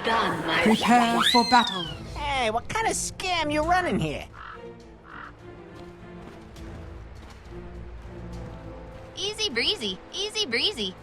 done, my Prepare for battle. Hey, what kind of scam you running here? Easy breezy, easy breezy.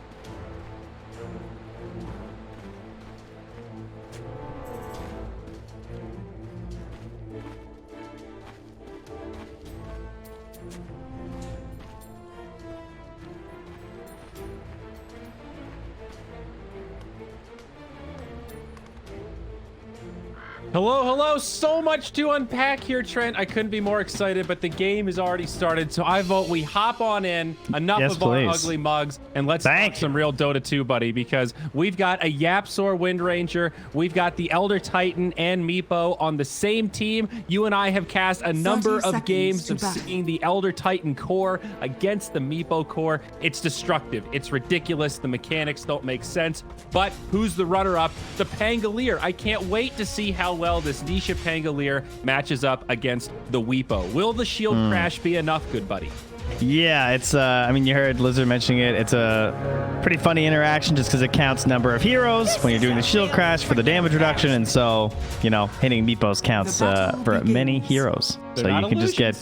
Hello. So much to unpack here, Trent. I couldn't be more excited, but the game has already started, so I vote we hop on in. Enough of our ugly mugs, and let's talk some real Dota 2, buddy, because we've got a Yapsor Wind Ranger, we've got the Elder Titan and Meepo on the same team. You and I have cast a number of games of seeing the Elder Titan core against the Meepo core. It's destructive. It's ridiculous. The mechanics don't make sense. But who's the runner-up? The Pangolier. I can't wait to see how well this Nisha Pangolier matches up against the Weepo. Will the shield crash be enough, good buddy? Yeah, it's I mean, you heard Lizard mentioning it. It's a pretty funny interaction just because it counts number of heroes when you're doing the shield crash for the damage reduction, and so, you know, hitting Meepos counts for many heroes. So you can just get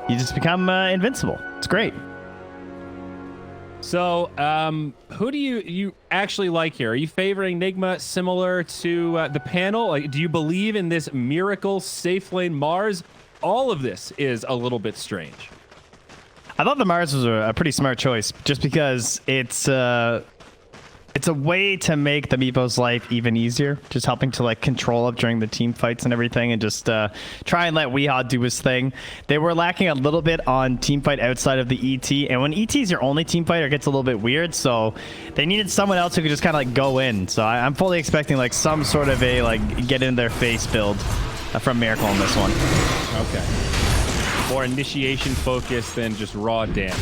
you just become invincible. It's great. So, who do you actually like here? Are you favoring Nigma similar to the panel? Like, do you believe in this miracle safe lane Mars? All of this is a little bit strange. I thought the Mars was a pretty smart choice, just because it's a way to make the Meepo's life even easier, just helping to like control it during the team fights and everything, and just try and let Weehaw do his thing. They were lacking a little bit on team fight outside of the ET, and when ET is your only team fighter, it gets a little bit weird, so they needed someone else who could just kind of like go in. So I'm fully expecting like some sort of a like get in their face build from Miracle on this one. Okay. More initiation focus than just raw damage.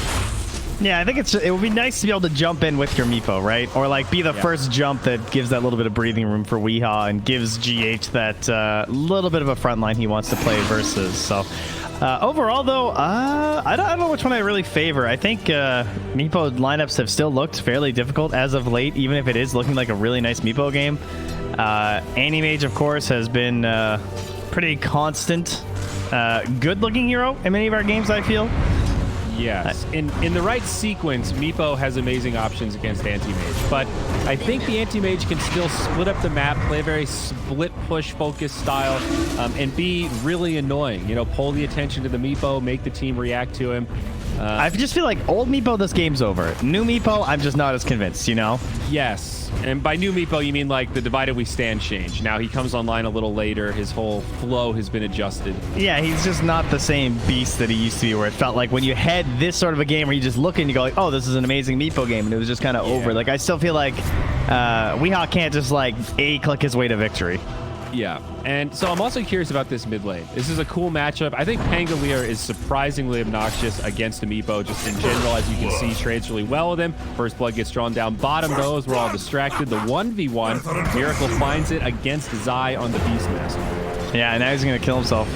Yeah, I think it would be nice to be able to jump in with your Meepo, right? Or like be the first jump that gives that little bit of breathing room for Weehaw and gives GH that little bit of a front line he wants to play versus. So overall, though, I don't know which one I really favor. I think Meepo lineups have still looked fairly difficult as of late, even if it is looking like a really nice Meepo game. Anti-Mage, of course, has been pretty constant, good-looking hero in many of our games, I feel. Yes, in the right sequence, Meepo has amazing options against Anti-Mage, but I think the Anti-Mage can still split up the map, play a very split push focus style, and be really annoying. You know, pull the attention to the Meepo, make the team react to him. I just feel like old Meepo, this game's over. New Meepo, I'm just not as convinced, you know? Yes, and by new Meepo, you mean like the Divided We Stand change. Now he comes online a little later. His whole flow has been adjusted. Yeah, he's just not the same beast that he used to be, where it felt like when you had this sort of a game where you just look and you go like, oh, this is an amazing Meepo game, and it was just kind of over. Like, I still feel like Weehaw can't just like click his way to victory. Yeah, and so I'm also curious about this mid lane. This is a cool matchup. I think Pangolier is surprisingly obnoxious against the Meepo, just in general. As you can see, trades really well with him. First blood gets drawn down bottom, though, as we're all distracted. The 1v1, Miracle finds it against Zai on the Beastmaster. Yeah, and now he's going to kill himself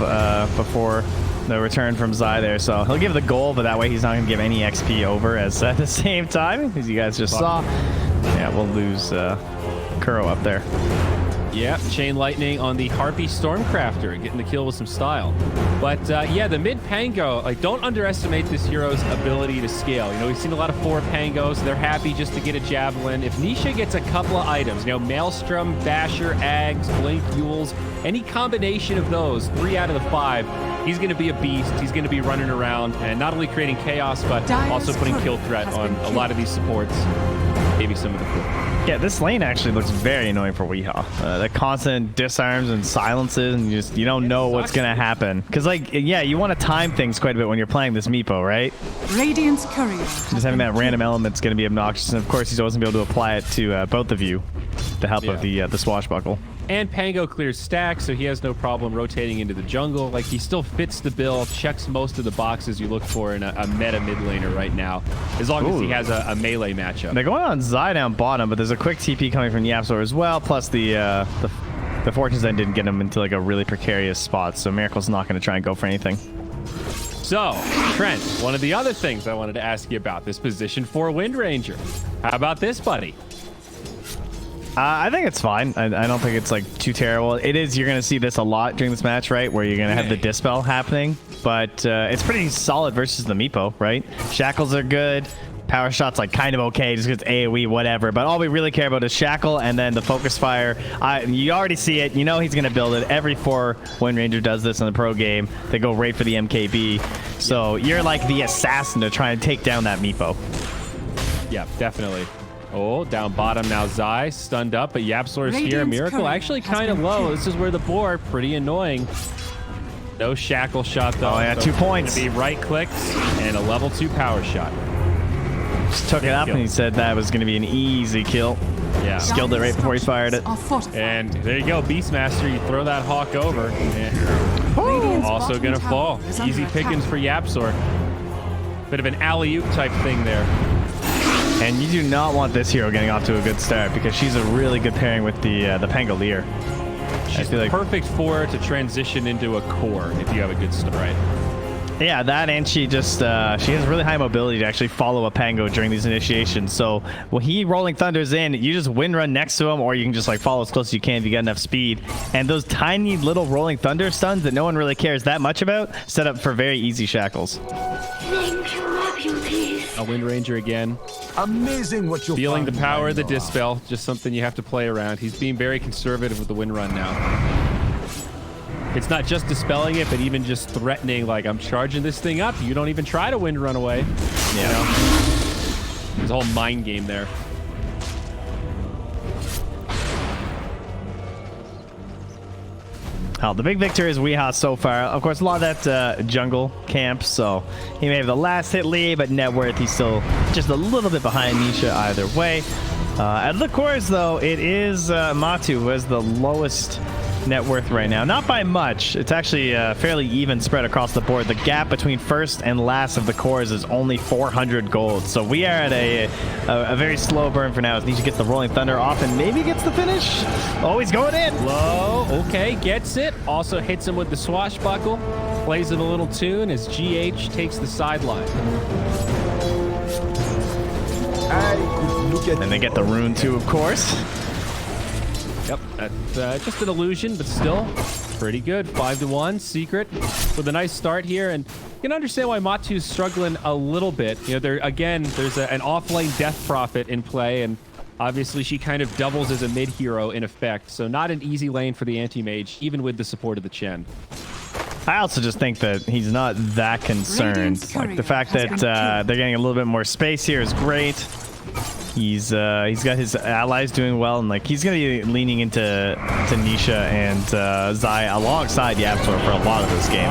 before the return from Zai there. So he'll give the goal, but that way he's not going to give any XP over as at the same time, as you guys just saw. Yeah, we'll lose Kuro up there. Yeah, Chain Lightning on the Harpy Stormcrafter, getting the kill with some style. But yeah, the mid Pango, like, don't underestimate this hero's ability to scale. You know, we've seen a lot of 4 Pangos. They're happy just to get a Javelin. If Nisha gets a couple of items, you know, Maelstrom, Basher, Ags, Blink, Yules, any combination of those, 3 out of the 5, he's going to be a beast. He's going to be running around and not only creating chaos, but also putting kill threat on a lot of these supports. Maybe some of the core. Yeah, this lane actually looks very annoying for Weehaw. The constant disarms and silences, and you don't know what's gonna happen. Cause like, yeah, you want to time things quite a bit when you're playing this Meepo, right? Radiant's courier. Just having that random element's gonna be obnoxious, and of course he's always gonna be able to apply it to both of you, the help of the swashbuckle. And Pango clears stacks, so he has no problem rotating into the jungle. Like, he still fits the bill, checks most of the boxes you look for in a meta mid laner right now, as long as he has a melee matchup. They're going on Zai down bottom, but there's a quick TP coming from Yapsor as well, plus the Fortune's End didn't get him into like a really precarious spot, so Miracle's not going to try and go for anything. So, Trent, one of the other things I wanted to ask you about, this position for Wind Ranger. How about this, buddy? I think it's fine. I don't think it's like too terrible. It is. You're going to see this a lot during this match, right? Where you're going to have the dispel happening. But it's pretty solid versus the Meepo, right? Shackles are good. Power shot's like kind of okay, just because AoE, whatever. But all we really care about is Shackle and then the focus fire. You already see it. You know he's going to build it. Every 4 Wind Ranger does this in the pro game. They go right for the MKB. So you're like the assassin to try and take down that Meepo. Yeah, definitely. Oh, down bottom now. Zai stunned up, but Yapsor's here. Miracle actually kind of low. This is where the board, pretty annoying. No shackle shot though. Oh yeah, so 2 points. Gonna be right clicks and a level 2 power shot. Just took it up and he said that was going to be an easy kill. Yeah. Skilled it right before he fired it. And there you go, Beastmaster. You throw that hawk over. And also gonna fall. Easy pickings for Yapsor. Bit of an alley-oop type thing there. And you do not want this hero getting off to a good start because she's a really good pairing with the Pangolier. She's perfect for to transition into a core if you have a good start. Right. Yeah, that, and she just she has really high mobility to actually follow a Pango during these initiations. So when he Rolling Thunders in, you just wind run next to him, or you can just like follow as close as you can if you get enough speed. And those tiny little Rolling Thunder stuns that no one really cares that much about, set up for very easy shackles. A Wind Ranger again. Amazing what you're feeling the power of the Dispel, just something you have to play around. He's being very conservative with the Wind Run now. It's not just dispelling it, but even just threatening, like, I'm charging this thing up. You don't even try to Wind Run away. Yeah. You know? There's a whole mind game there. Oh, the big victor is Weehaw so far. Of course, a lot of that jungle camp, so he may have the last hit lead, but net worth, he's still just a little bit behind Nisha either way. At the cores, though, it is Matu who has the lowest net worth right now. Not by much. It's actually fairly even spread across the board. The gap between first and last of the cores is only 400 gold. So we are at a very slow burn for now as Nisha gets the Rolling Thunder off and maybe gets the finish. Oh, he's going in. Low. Okay, gets it. Also hits him with the swashbuckle. Plays it a little tune as GH takes the sideline. And they get the rune too, of course. Yep, that's just an illusion, but still pretty good. 5-1, Secret with a nice start here. And you can understand why Matu's struggling a little bit. You know, there's an off-lane Death Prophet in play, and obviously she kind of doubles as a mid-hero in effect. So not an easy lane for the Anti-Mage, even with the support of the Chen. I also just think that he's not that concerned. Like the fact that they're getting a little bit more space here is great. He's got his allies doing well, and like he's gonna be leaning into Nisha and Zai alongside Yapsor for a lot of this game.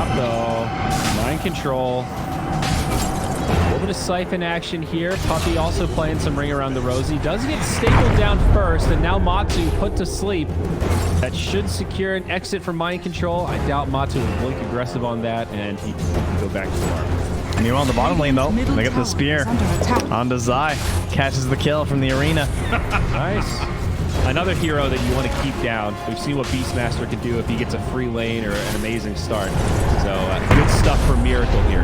Mind control. A little bit of siphon action here. Puppy also playing some Ring Around the Rosie. Does get stapled down first, and now Matu put to sleep. That should secure an exit from mind control. I doubt Matu will blink aggressive on that, and he can go back to farm. Meanwhile, in the bottom lane, though, they get the spear onto Zai. Catches the kill from the arena. Nice. Another hero that you want to keep down. We've seen what Beastmaster can do if he gets a free lane or an amazing start. So good stuff for Miracle here.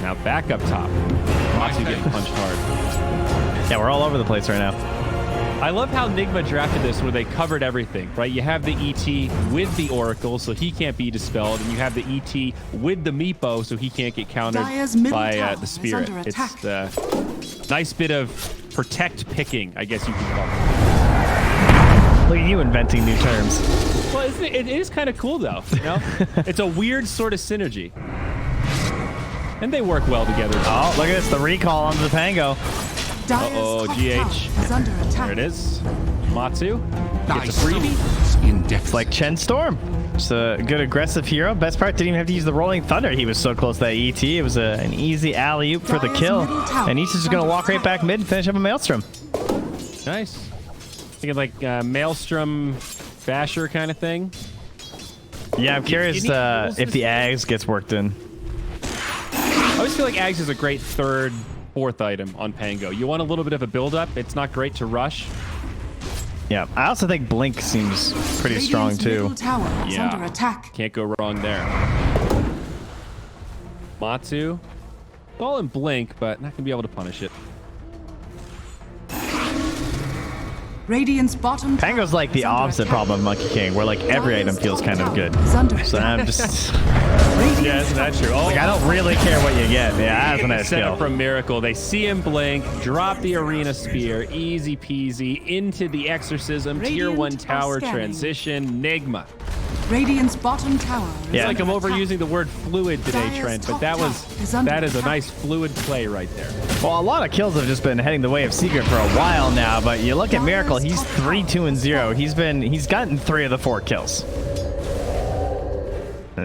Now back up top. Matu getting punched hard. Yeah, we're all over the place right now. I love how Nigma drafted this where they covered everything, right? You have the ET with the Oracle, so he can't be dispelled, and you have the ET with the Meepo, so he can't get countered by the Spirit. It's the nice bit of protect picking, I guess you could call it. Look at you inventing new terms. Well, it is kind of cool, though. You know? It's a weird sort of synergy. And they work well together. Oh, look at this, the recall onto the Pango. Uh-oh, GH. There it is. Matu gets a freebie. It's like Chen Storm. Just a good aggressive hero. Best part, didn't even have to use the Rolling Thunder. He was so close to that ET. It was an easy alley-oop for the kill. And he's just going to walk right back mid and finish up a Maelstrom. Nice. Thinking like Maelstrom Basher kind of thing. Yeah, I'm curious if the Ags gets worked in. I always feel like Ags is a great third, fourth item on Pango. You want a little bit of a build-up. It's not great to rush. Yeah, I also think Blink seems pretty strong too. Yeah, can't go wrong there. Matu, all in Blink, but not gonna be able to punish it. Radiant's bottom tower Pango's like the is under opposite attack. problem of Monkey King, where like every item feels kind of good. Is under So attack. I'm just Yeah, isn't that true? Oh, like, I don't really care what you get. Yeah, that's a nice set skill. up from Miracle. They see him blink, drop the arena spear, easy peasy, into the exorcism, tier 1 Radiant tower are scanning. transition, Nigma. Radiant's bottom tower is Yeah. Like under I'm attack. overusing the word fluid today, Dire's Trent, but top that tower is under is a attack. nice fluid play right there. Well, a lot of kills have just been heading the way of Secret for a while now, but you look at Miracle, he's 3-2-0. He's gotten 3 of the 4 kills.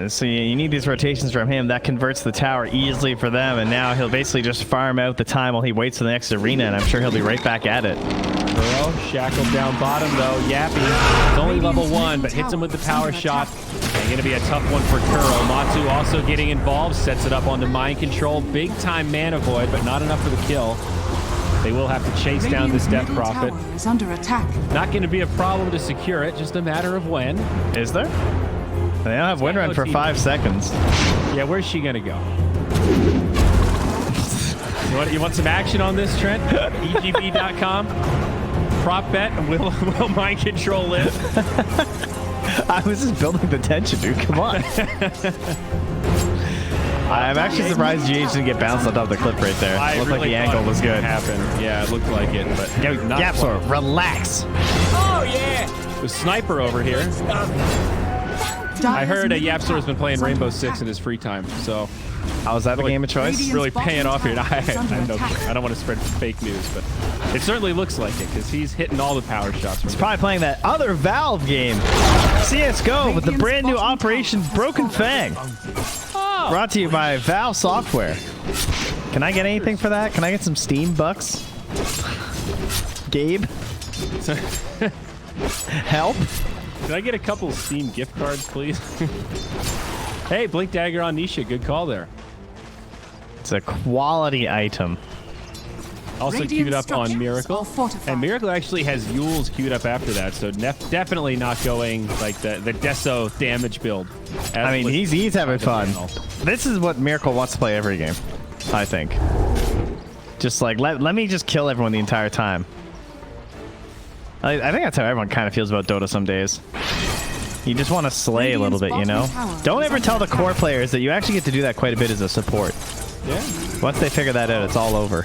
So you need these rotations from him. That converts the tower easily for them, and now he'll basically just farm out the time while he waits for the next arena, and I'm sure he'll be right back at it. Burrow shackled down bottom though. Yappy, it's only level 1, but hits him with the power shot. And gonna be a tough one for Kuro. Matu also getting involved, sets it up onto mind control. Big time mana void, but not enough for the kill. They will have to chase down this Radiant's Death middle Prophet. tower is under attack. Not going to be a problem to secure it, just a matter of when. Is there? They don't have win run for team. 5 seconds. Yeah, where's she going to go? You want some action on this, Trent? EGB.com. Prop bet, and will mind control live? I was just building the tension, dude. Come on. I'm actually surprised GH didn't get bounced on top of the clip right there. Looked like the angle was good. Happen. Yeah, it looked like it, but not Yapsor, quite. relax. Oh, yeah. The sniper over here. I heard Yapsor has been playing Rainbow Six in his free time, so How was that a game of choice? Radiant's really bottom paying off here. tower is under attack. I don't want to spread fake news, but it certainly looks like it because he's hitting all the power shots. He's probably playing that other Valve game, CSGO, with the brand new Operation Broken Fang. Brought to you by Valve Software. Can I get anything for that? Can I get some Steam bucks? Gabe? Help? Can I get a couple of Steam gift cards, please? Hey, Blink Dagger on Nisha. Good call there. It's a quality item. Also Radiant queued up on structures Miracle. are fortified. And Miracle actually has Yules queued up after that, so definitely not going like the Deso damage build. I mean, he's having fun. This is what Miracle wants to play every game, I think. Just like, let me just kill everyone the entire time. I think that's how everyone kind of feels about Dota some days. You just want to slay a little bit, you know? Don't ever tell the core players that you actually get to do that quite a bit as a support. Yeah. Once they figure that out, it's all over.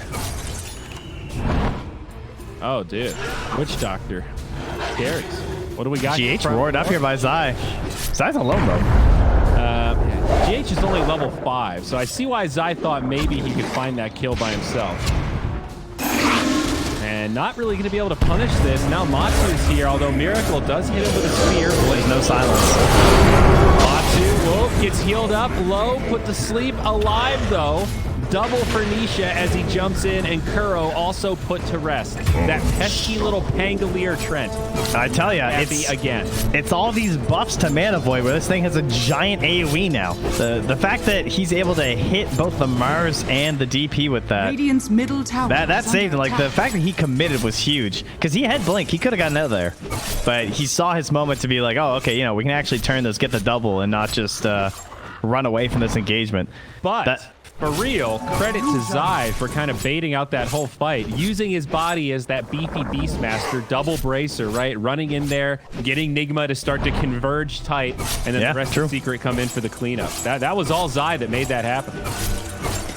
Oh, dude. Witch Doctor. Carries. What do we got? GH roared up here by Zai. Zai's alone, though. Yeah. GH is only level 5, so I see why Zai thought maybe he could find that kill by himself. And not really going to be able to punish this. Now Matsu is here, although Miracle does hit him with a spear. There's no silence. Matsu, Wolf gets healed up, low, put to sleep, alive though. Double for Nisha as he jumps in, and Kuro also put to rest. That pesky little Pangolier Trent. I tell ya, it's all these buffs to Mana Void where this thing has a giant AoE now. The fact that he's able to hit both the Mars and the DP with that. Radiant's middle tower That is saved under it. Like, the attack. fact that he committed was huge. Because he had Blink. He could have gotten out of there. But he saw his moment to be like, oh, okay, you know, we can actually turn this, get the double, and not just run away from this engagement. But for real, credit to Zai for kind of baiting out that whole fight, using his body as that beefy Beastmaster, double bracer, right? Running in there, getting Nigma to start to converge tight, and then the rest of Secret come in for the cleanup. That was all Zai that made that happen.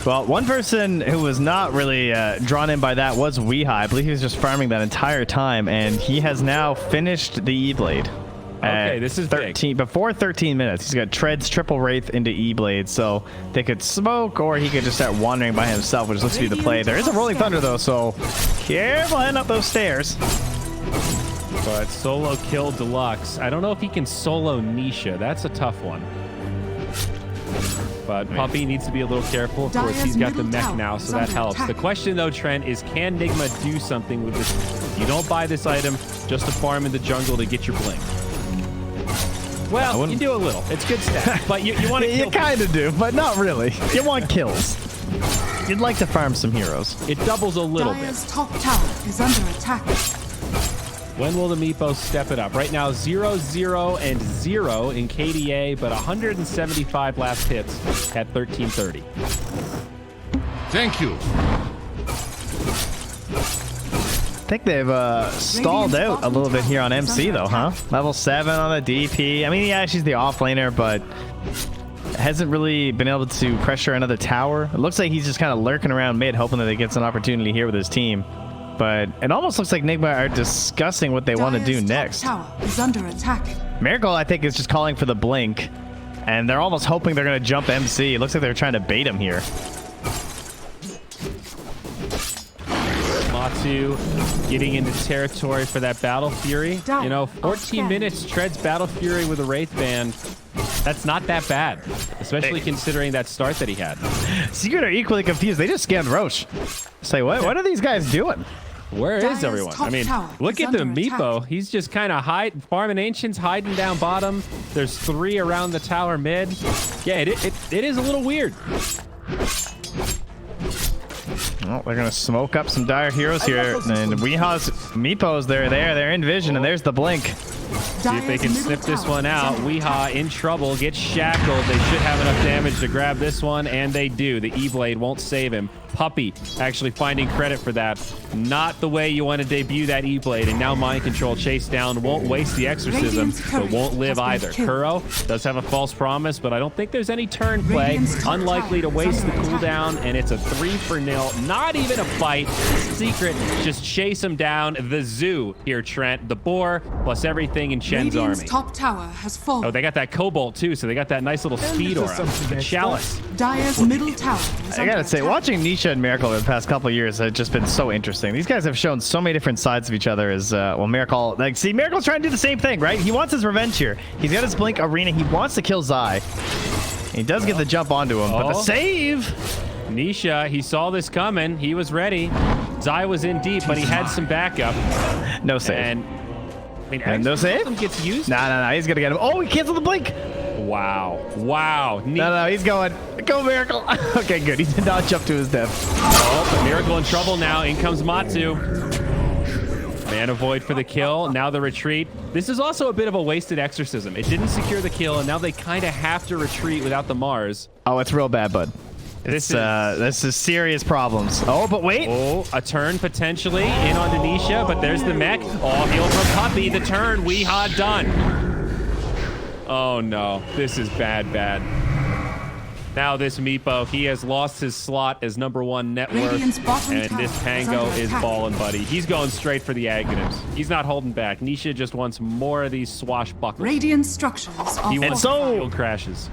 Well, one person who was not really drawn in by that was Weeha. I believe he was just farming that entire time, and he has now finished the E-Blade. Okay, this is 13 before 13 minutes. He's got Treads triple Wraith into E-Blade, so they could smoke, or he could just start wandering by himself, which looks to be the play. There is a Rolling Thunder, though, so careful heading up those stairs. But solo kill Deluxe. I don't know if he can solo Nisha. That's a tough one. But Puppy needs to be a little careful. Of course, he's got the mech now, so that helps. The question, though, Trent, is can Nigma do something with this? You don't buy this item just to farm in the jungle to get your blink. Well, you do a little. It's good stuff. But you want to kill. You kind of do, but not really. You want kills. You'd like to farm some heroes. It doubles a little Dire's bit. top tower is under attack. When will the Meepo step it up? Right now, 0-0 and 0 in KDA, but 175 last hits at 1330. Thank you. think they've stalled out a little bit here on MC though, huh? Level 7 on the DP. I mean, yeah, she's the offlaner, but hasn't really been able to pressure another tower. It looks like he's just kind of lurking around mid, hoping that he gets an opportunity here with his team. But it almost looks like Nigma are discussing what they want to do next. Tower is under attack. Miracle, I think, is just calling for the blink, and they're almost hoping they're going to jump MC. It looks like they're trying to bait him here. Matu getting into territory for that Battle Fury. You know, 14 minutes treads Battle Fury with a Wraith Band. That's not that bad, especially considering that start that he had. Secret are equally confused. They just scanned Roche. Say, what are these guys doing? Where is everyone? I mean, look at the Meepo. He's just kind of farming Ancients, hiding down bottom. There's 3 around the tower mid. Yeah, it is a little weird. Well, they're going to smoke up some Dire Heroes here. And Weeha's Meepos, they're in vision, and there's the blink. See if they can snip this one out. Weeha in trouble, gets shackled. They should have enough damage to grab this one, and they do. The E-Blade won't save him. Puppy actually finding credit for that. Not the way you want to debut that E-Blade, and now Mind Control chase down. Won't waste the Exorcism, but won't live either. Kuro does have a false promise, but I don't think there's any turn play. Unlikely to waste the cooldown, and it's a 3-0. Not even a fight. Secret just chase him down. The zoo here, Trent. The boar plus everything in Shen's army. Top tower has fallen. Oh, they got that Cobalt too, so they got that nice little speed aura. The Chalice. Dire's middle tower is I gotta say, watching Nisha and Miracle over the past couple of years has just been so interesting. These guys have shown so many different sides of each other. As well, Miracle, like, see, Miracle's trying to do the same thing, right? He wants his revenge here. He's got his Blink Arena. He wants to kill Zai. He does get the jump onto him, but the save. Nisha, he saw this coming. He was ready. Zai was in deep, but he had some backup. No save. And I mean, no save? Gets used. No, he's gonna get him. Oh, he canceled the blink. Wow. No, he's going. Go, Miracle. Okay, good. He did not jump to his death. Oh, but Miracle in trouble now. In comes Matu. Mana Void for the kill. Now the retreat. This is also a bit of a wasted Exorcism. It didn't secure the kill, and now they kind of have to retreat without the Mars. Oh, it's real bad, bud. This is serious problems. Oh, but wait. Oh, a turn potentially in on Denisha, but there's the mech. Oh, heal from Puppy. The turn. Weeha done. Oh no, this is bad. Now this Meepo, he has lost his slot as #1 net worth, and this Pango is ballin', buddy. He's going straight for the Aghanims. He's not holding back. Nisha just wants more of these swashbucklers. Radiant structures. He wants field crashes.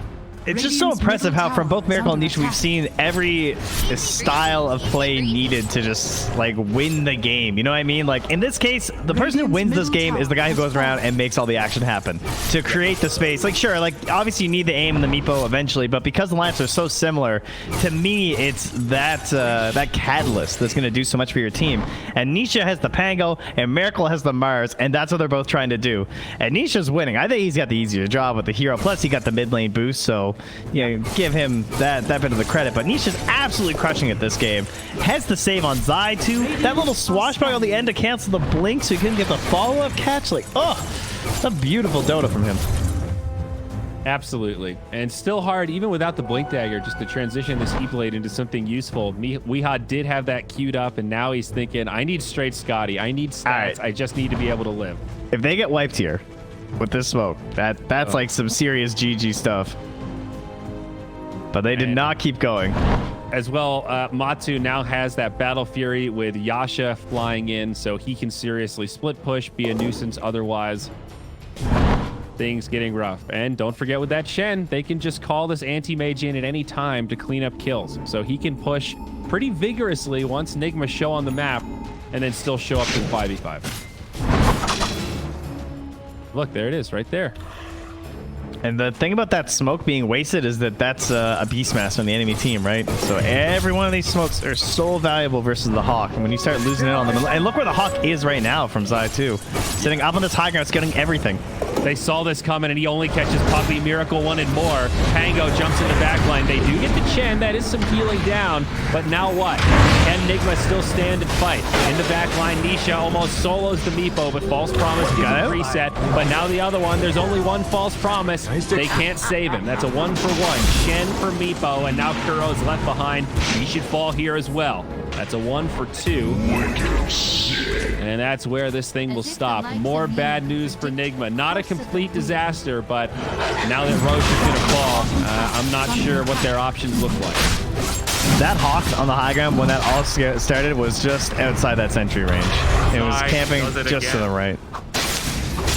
It's just so impressive how from both Miracle and Nisha we've seen every style of play needed to just like win the game. You know what I mean? Like in this case, the person who wins this game is the guy who goes around and makes all the action happen to create the space. Like sure, like obviously you need the aim and the Meepo eventually, but because the lineups are so similar, to me it's that catalyst that's going to do so much for your team. And Nisha has the Pango and Miracle has the Mars, and that's what they're both trying to do. And Nisha's winning. I think he's got the easier job with the hero. Plus he got the mid lane boost, so give him that bit of the credit. But Nisha's absolutely crushing it this game. Has the save on Zai too. That little swashbuckle at the end to cancel the blink so he couldn't get the follow-up catch. Like, oh, a beautiful Dota from him. Absolutely. And still hard, even without the Blink Dagger, just to transition this E-Blade into something useful. Weeha did have that queued up, and now he's thinking, I need straight Scotty. I need stats. Right. I just need to be able to live. If they get wiped here with this smoke, that's like some serious GG stuff. But they did not keep going. As well, Matu now has that Battle Fury with Yasha flying in, so he can seriously split push, be a nuisance otherwise. Things getting rough. And don't forget with that Shen, they can just call this Anti-Mage in at any time to clean up kills. So he can push pretty vigorously once Nigma show on the map, and then still show up to the 5v5. Look, there it is, right there. And the thing about that smoke being wasted is that that's a Beastmaster on the enemy team, right? So every one of these smokes are so valuable versus the Hawk. And when you start losing it on them, and look where the Hawk is right now from Zai too. Sitting up on this high ground, it's getting everything. They saw this coming, and he only catches Puppy. Miracle wanted more. Pango jumps in the back line. They do get the Chen. That is some healing down. But now what? Can Nigma still stand and fight? In the back line, Nisha almost solos the Meepo, but False Promise gives a reset. But now the other one, there's only one False Promise. They can't save him. That's a 1-for-1. Shen for Meepo, and now Kuro's left behind. He should fall here as well. That's a 1 for 2. And that's where this thing will stop. More bad news for Nigma. Not a complete disaster, but now that Roche is going to fall, I'm not sure what their options look like. That Hawk on the high ground, when that all started, was just outside that sentry range. It was camping just to the right.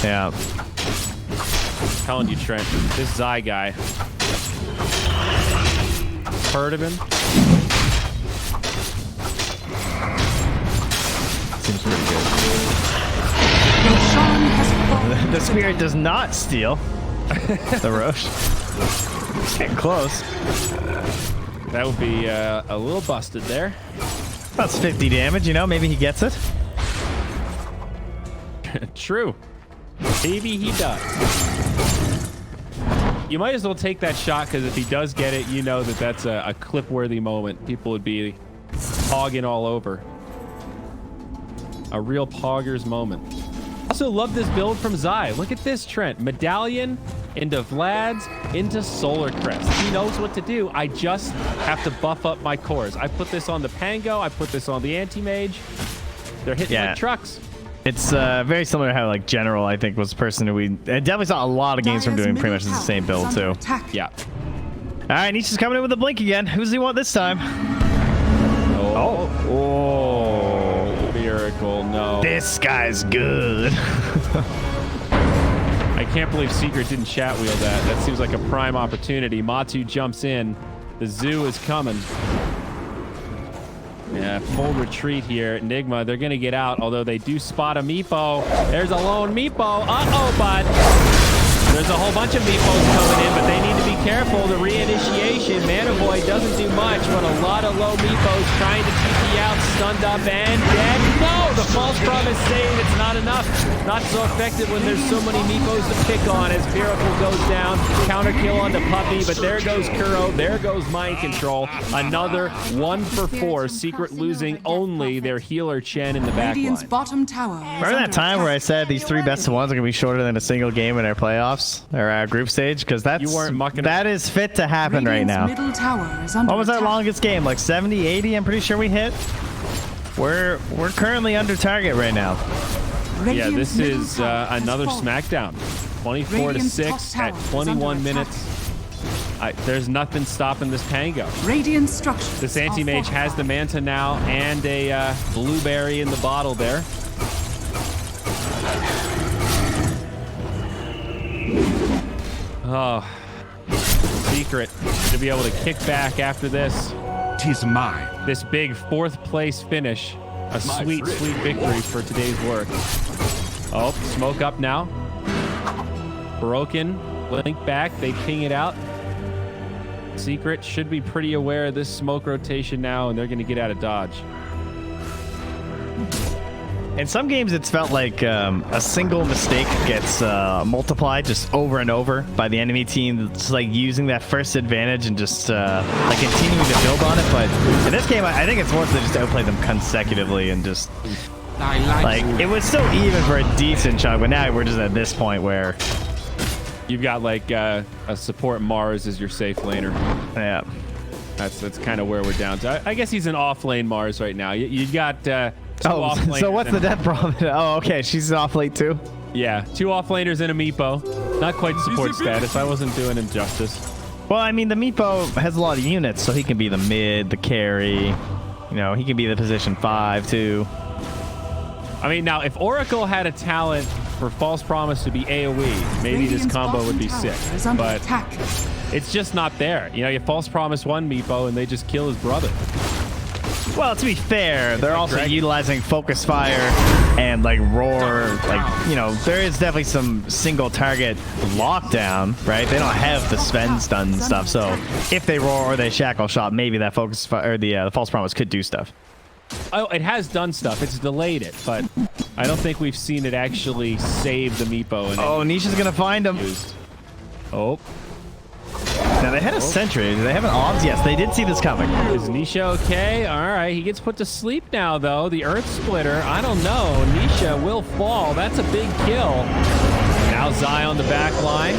Yeah. I'm telling you, Trent, this Zai guy. Heard of him? Seems pretty good. Roshan has fallen. The Spirit does not steal the Roche. It's getting close. That would be a little busted there. That's 50 damage, you know, maybe he gets it. True. Maybe he does. You might as well take that shot, because if he does get it, you know that that's a clip-worthy moment. People would be hogging all over. A real poggers moment. Also love this build from Zai. Look at this, Trent. Medallion into Vlad's into Solar Crest. He knows what to do. I just have to buff up my cores. I put this on the Pango. I put this on the Anti-Mage. They're hitting like trucks. It's very similar to how like General, I think, was the person who we definitely saw a lot of games from doing pretty much the same build too. Yeah. All right, Nisha's coming in with a blink again. Who does he want this time? Oh. Miracle, no. This guy's good. I can't believe Secret didn't chat wheel that. That seems like a prime opportunity. Matu jumps in. The zoo is coming. Yeah, full retreat here. Nigma, they're going to get out, although they do spot a Meepo. There's a lone Meepo. Uh-oh, bud. There's a whole bunch of Meepos coming in, but they need to be careful. The reinitiation, Manavoy doesn't do much, but a lot of low Meepos trying to TP out, stunned up and dead. No, the false promise saying it's not enough. Not so effective when there's so many Meepos to pick on as Miracle goes down. Counter kill on the Puppy, but there goes Kuro. There goes Mind Control. Another 1 for 4. Secret losing only their healer Chen in the back Radiant's line. bottom tower. Remember that time where I said these 3 best of 1s are going to be shorter than a single game in our playoffs or our group stage? Because that is fit to happen right now. Middle tower is under What was our attack. longest game? Like 70, 80? I'm pretty sure we hit. We're currently under target right now. Yeah, this is another SmackDown. 24-6 at 21 minutes. There's nothing stopping this Pango. Radiant structures. This Anti-Mage has the Manta now and a blueberry in the bottle there. Oh, Secret to be able to kick back after this. 'Tis mine. This big 4th place finish. A sweet, sweet victory for today's work. Oh, smoke up now. Broken. Link back. They ping it out. Secret should be pretty aware of this smoke rotation now, and they're going to get out of dodge. In some games, it's felt like a single mistake gets multiplied just over and over by the enemy team. It's like using that first advantage and just like continuing to build on it. But in this game, I think it's more so they just outplay them consecutively and just like it was still even for a decent chunk. But now we're just at this point where you've got like a support Mars as your safe laner. Yeah, that's kind of where we're down to. I guess he's an off lane Mars right now. You got. Oh, so what's the death problem? Oh, okay. She's off late too. Yeah, 2 offlaners and a Meepo. Not quite support status. I wasn't doing him justice. Well, I mean, the Meepo has a lot of units, so he can be the mid, the carry. You know, he can be the position 5 too. I mean, now if Oracle had a talent for False Promise to be AoE, maybe this combo would be sick. But it's just not there. You know, you False Promise one Meepo and they just kill his brother. Well, to be fair, they're also utilizing Focus Fire and like Roar. Like, you know, there is definitely some single target lockdown, right? They don't have the Sven stun and stuff. So if they Roar or they Shackle Shot, maybe that Focus Fire or the False Promise could do stuff. Oh, it has done stuff. It's delayed it, but I don't think we've seen it actually save the Meepo. Oh, Nisha's gonna find him. Oh. Now they had a sentry. Do they have an obs? Yes, they did see this coming. Is Nisha okay? All right, he gets put to sleep now, though. The Earth Splitter. I don't know. Nisha will fall. That's a big kill. Now Zai on the back line.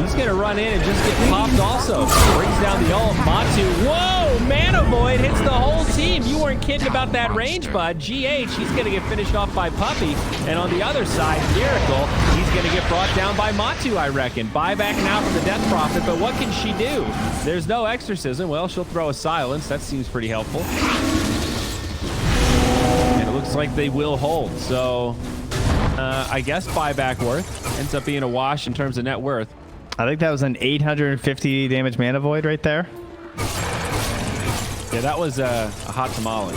He's going to run in and just get popped also. Brings down the ult. Matu. Whoa! Mana Void hits the whole team. You weren't kidding about that range, bud. GH, he's going to get finished off by Puppy. And on the other side, Miracle, he's going to get brought down by Matu, I reckon. Buyback now for the Death Prophet, but what can she do? There's no Exorcism. Well, she'll throw a Silence. That seems pretty helpful. And it looks like they will hold. So, I guess buyback worth. Ends up being a wash in terms of net worth. I think that was an 850 damage mana void right there. Yeah, that was a hot tamale.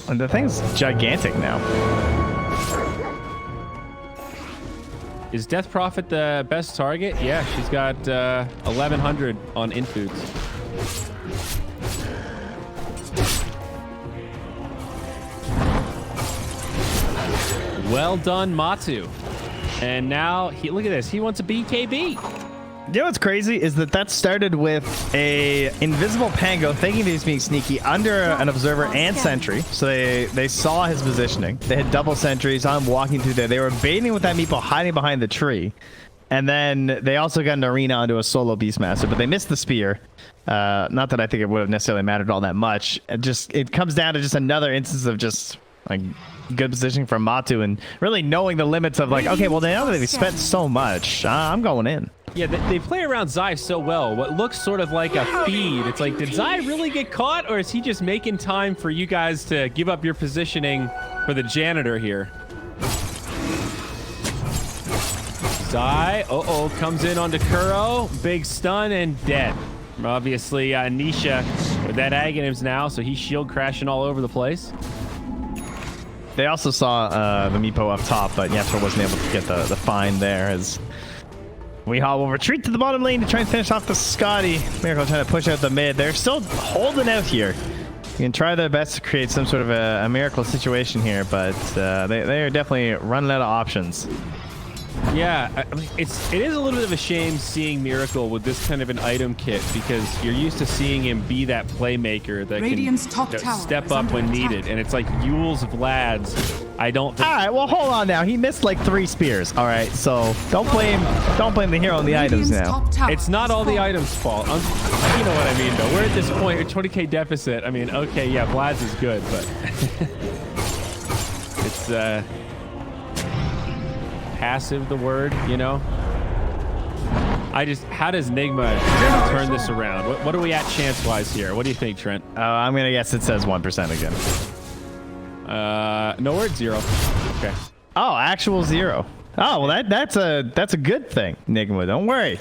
And the thing's gigantic now. Is Death Prophet the best target? Yeah, she's got 1100 on infoods. Well done, Matu. And now, look at this. He wants a BKB. You know what's crazy is that started with a invisible Pango thinking that he's being sneaky under an observer and sentry. So they saw his positioning. They had double sentries on walking through there. They were baiting with that meeple hiding behind the tree. And then they also got an arena onto a solo Beastmaster, but they missed the spear. Not that I think it would have necessarily mattered all that much. It comes down to just another instance of just like good positioning from Matu and really knowing the limits of like, okay, well now that they've spent so much, I'm going in. Yeah, they play around Zai so well. What looks sort of like a feed. It's like, did Zai really get caught, or is he just making time for you guys to give up your positioning for the janitor here? Zai, comes in onto Kuro. Big stun and dead. Obviously, Nisha with that Aghanims now, so he's shield crashing all over the place. They also saw the Meepo up top, but Yasser wasn't able to get the find there as Weehaw will retreat to the bottom lane to try and finish off the Scotty. Miracle trying to push out the mid. They're still holding out here. You can try their best to create some sort of a Miracle situation here, but they are definitely running out of options. Yeah, I mean, it is a little bit of a shame seeing Miracle with this kind of an item kit because you're used to seeing him be that playmaker that Radiant's can top tower step up when needed, and it's like Yule's Vlads. I don't think... All right, well, hold on now. He missed like 3 spears. All right, so don't blame the hero on the items now. It's not all the items' fault. You know what I mean, though. We're at this point, a 20k deficit. I mean, okay, yeah, Vlad's is good, but it's passive, the word, you know? How does Nigma turn this around? What are we at chance-wise here? What do you think, Trent? I'm going to guess it says 1% again. No, we're at 0. Okay. Oh, actual 0. Oh, well, that's a good thing, Nigma. Don't worry.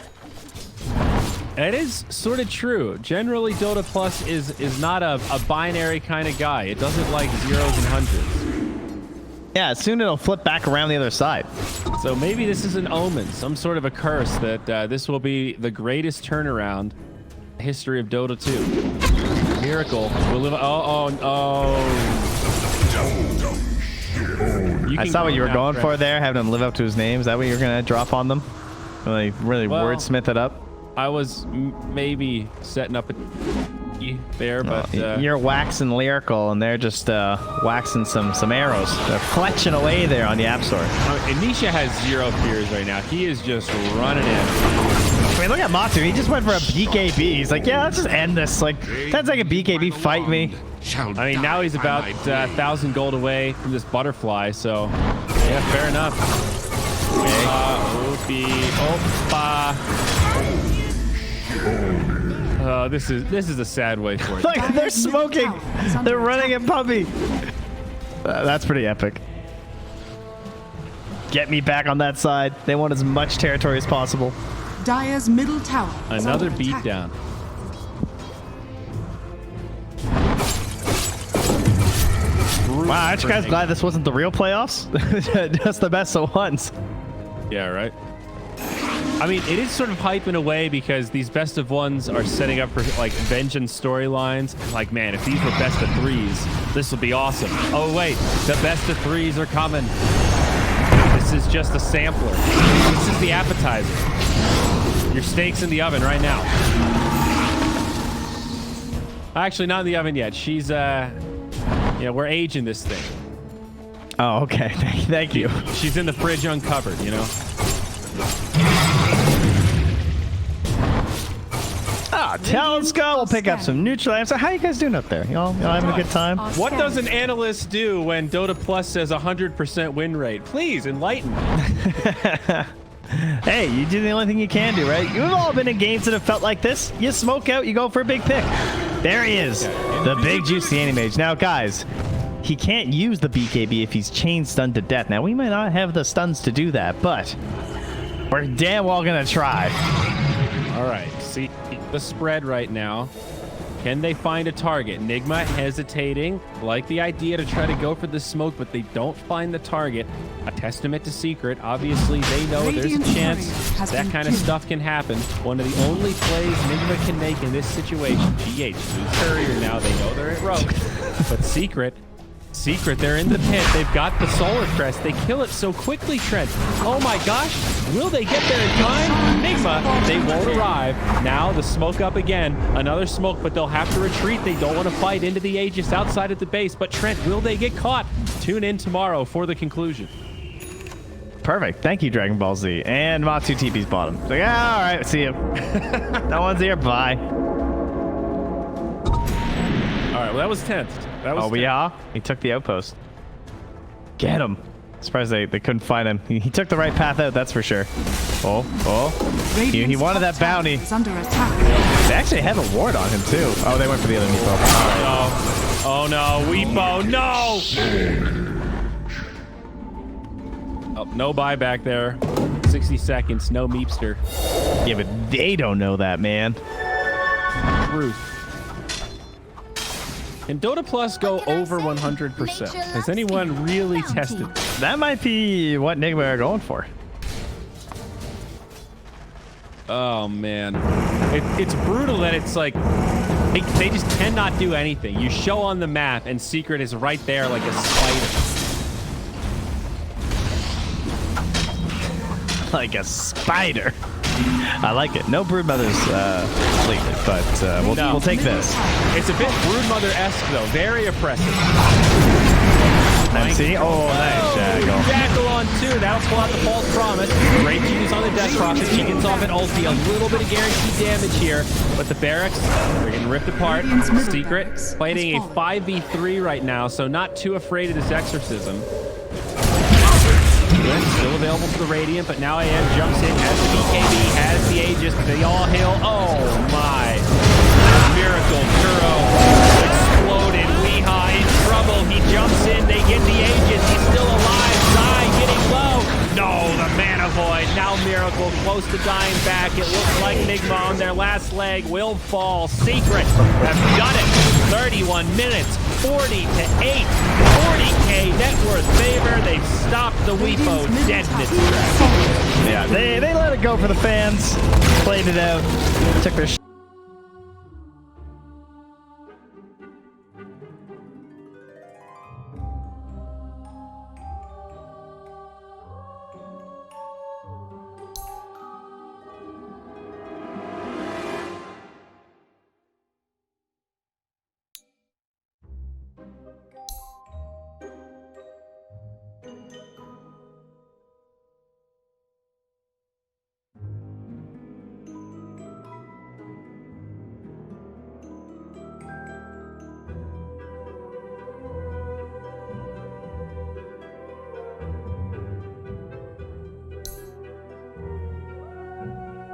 It is sort of true. Generally, Dota Plus is not a binary kind of guy. It doesn't like zeros and hundreds. Yeah, soon it'll flip back around the other side. So maybe this is an omen, some sort of a curse that this will be the greatest turnaround in the history of Dota 2. Miracle will live. I saw what you were going for there, having him live up to his name. Is that what you're going to drop on them? Really wordsmith it up? I was maybe setting up a there, but you're waxing lyrical, and they're just waxing some arrows. They're fletching away there on the App Store. And Nisha has 0 fears right now. He is just running in. I mean, look at Matu. He just went for a BKB. He's like, yeah, let's just end this. Like, that's like a BKB. Fight me. I mean, now he's about 1,000 gold away from this butterfly. So, yeah, fair enough. This is a sad way for it. Look, they're smoking. They're running at Puppy. That's pretty epic. Get me back on that side. They want as much territory as possible. Dire's middle tower. Another beatdown. Wow, aren't you guys glad this wasn't the real playoffs? Just the best of ones. Yeah, right. I mean, it is sort of hype in a way because these best of ones are setting up for like vengeance storylines. Like, man, if these were best of 3s, this would be awesome. Oh wait, the best of 3s are coming. This is just a sampler. This is the appetizer. Your steak's in the oven right now. Actually, not in the oven yet. She's we're aging this thing. Oh, okay. Thank you. She's in the fridge uncovered, you know. Let's go. We'll pick up some neutral. So how you guys doing up there? Y'all having a good time? What does an analyst do when Dota Plus says 100% win rate? Please enlighten me. Hey, you do the only thing you can do, right? You've all been in games that have felt like this. You smoke out, you go for a big pick. There he is, the big juicy Anti-Mage. Now, guys, he can't use the BKB if he's chain stunned to death. Now, we might not have the stuns to do that, but we're damn well gonna try. All right, see the spread right now. Can they find a target? Nigma hesitating, like the idea to try to go for the smoke, but they don't find the target. A testament to Secret. Obviously, they know there's a chance that kind of stuff can happen. One of the only plays Nigma can make in this situation. GH, who's Courier now. They know they're at Rogue. But Secret, they're in the pit. They've got the Solar Crest. They kill it so quickly, Trent. Oh my gosh. Will they get there in time? Nigma, they won't arrive. Now the smoke up again. Another smoke, but they'll have to retreat. They don't want to fight into the Aegis outside of the base. But Trent, will they get caught? Tune in tomorrow for the conclusion. Perfect. Thank you, Dragon Ball Z. And Matu TP's bottom. Like, all right, see you. No one's here. Bye. All right, well, that was tense. Yeah, he took the outpost. Get him. Surprised they couldn't find him. He took the right path out, that's for sure. He wanted that bounty. Under attack. They actually have a ward on him too. Oh, they went for the other Meepo. Oh no, Weepo, no! Oh, no buyback there. 60 seconds, no Meepster. Yeah, but they don't know that, man. Truth. Can Dota Plus go over 100%? Has anyone really tested? That might be what Nigma are going for. Oh, man. It's brutal that it's like, they just cannot do anything. You show on the map, and Secret is right there like a spider. Like a spider. I like it. No Broodmothers completely, but we'll take this. It's a bit Broodmother-esque, though. Very oppressive. See? Oh, nice Jackal. Jackal on 2. That'll pull out the false promise. Great use on the Death Prophet. She gets off an ulti. A little bit of guaranteed damage here, but the barracks are getting ripped apart. Secret fighting a 5v3 right now, so not too afraid of this exorcism. Still available for the Radiant, but now AM jumps in, has the BKB, has the Aegis, they all hail. Oh my. Miracle, Kuro exploded, Weeha in trouble, he jumps in, they get the Aegis, he's still alive, Zai getting low. No, the Mana Void, now Miracle close to dying back. It looks like Nigma on their last leg will fall. Secret have done it. 31 minutes, 40 to 8, 40k net worth favor. They've stopped the Weepo deadness trap. Yeah, they let it go for the fans, played it out, took their